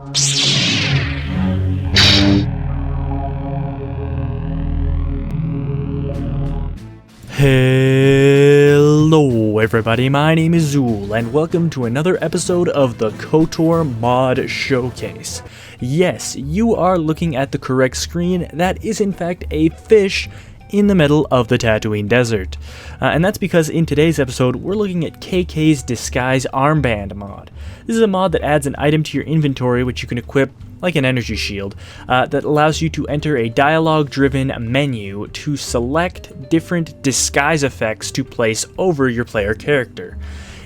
Hello everybody, my name is Zool, and welcome to another episode of the Kotor Mod Showcase. Yes, you are looking at the correct screen. That is in fact a fish in the middle of the Tatooine Desert. And that's because in today's episode, we're looking at KK's Disguise Armband mod. This is a mod that adds an item to your inventory which you can equip like an energy shield, that allows you to enter a dialogue-driven menu to select different disguise effects to place over your player character.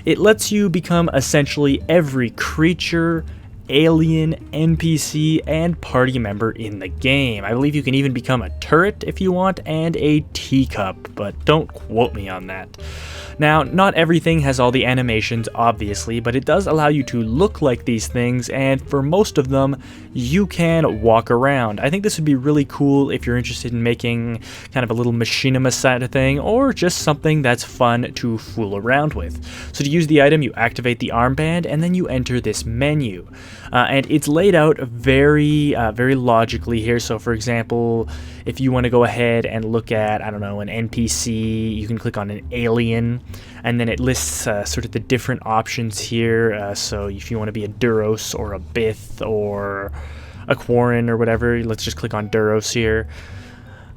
It lets you become essentially every creature, alien, NPC, and party member in the game. I believe you can even become a turret if you want, and a teacup, but don't quote me on that. Now, not everything has all the animations, obviously, but it does allow you to look like these things, and for most of them, you can walk around. I think this would be really cool if you're interested in making kind of a little machinima side of thing, or just something that's fun to fool around with. So to use the item, you activate the armband, and then you enter this menu. And it's laid out very logically here. So for example, if you want to go ahead and look at, I don't know, an NPC, you can click on an alien, and then it lists sort of the different options here. So if you want to be a Duros or a Bith or a Quarren or whatever, let's just click on Duros here.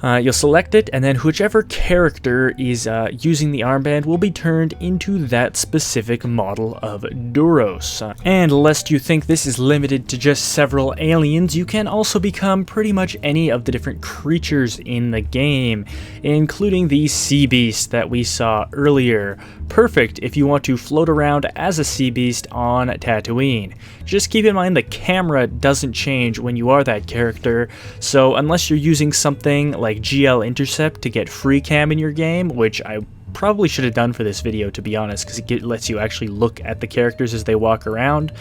You'll select it, and then whichever character is using the armband will be turned into that specific model of Duros. And lest you think this is limited to just several aliens, you can also become pretty much any of the different creatures in the game, including the sea beast that we saw earlier. Perfect if you want to float around as a sea beast on Tatooine. Just keep in mind the camera doesn't change when you are that character, so unless you're using something like GL Intercept to get free cam in your game, which I probably should have done for this video to be honest, because it lets you actually look at the characters as they walk around,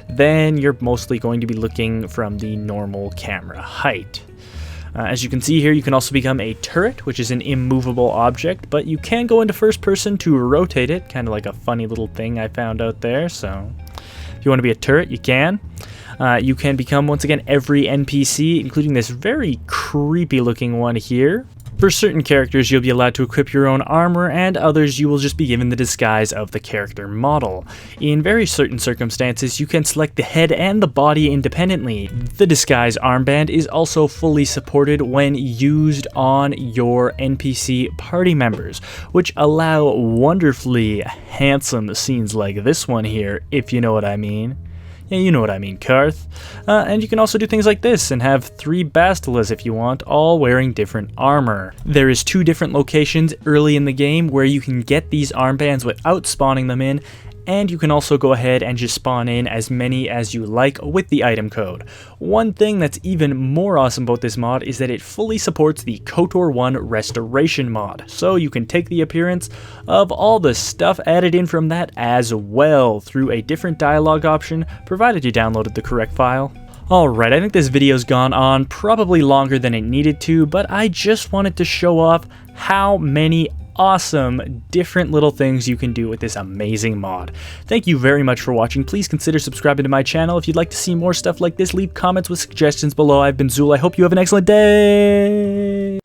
then you're mostly going to be looking from the normal camera height. As you can see here, you can also become a turret, which is an immovable object, but you can go into first person to rotate it, kind of like a funny little thing I found out there. So if you want to be a turret, you can. You can become, once again, every NPC, including this very creepy looking one here. For certain characters, you'll be allowed to equip your own armor, and others you will just be given the disguise of the character model. In very certain circumstances, you can select the head and the body independently. The disguise armband is also fully supported when used on your NPC party members, which allow wonderfully handsome scenes like this one here, if you know what I mean. Yeah, you know what I mean, Karth. And you can also do things like this and have 3 Bastilas if you want, all wearing different armor. There is 2 different locations early in the game where you can get these armbands without spawning them in, and you can also go ahead and just spawn in as many as you like with the item code. One thing that's even more awesome about this mod is that it fully supports the KOTOR 1 restoration mod, so you can take the appearance of all the stuff added in from that as well through a different dialogue option, provided you downloaded the correct file. Alright, I think this video's gone on probably longer than it needed to, but I just wanted to show off how many awesome different little things you can do with this amazing mod. Thank you very much for watching. Please consider subscribing to my channel. If you'd like to see more stuff like this, leave comments with suggestions below. I've been Zool. I hope you have an excellent day.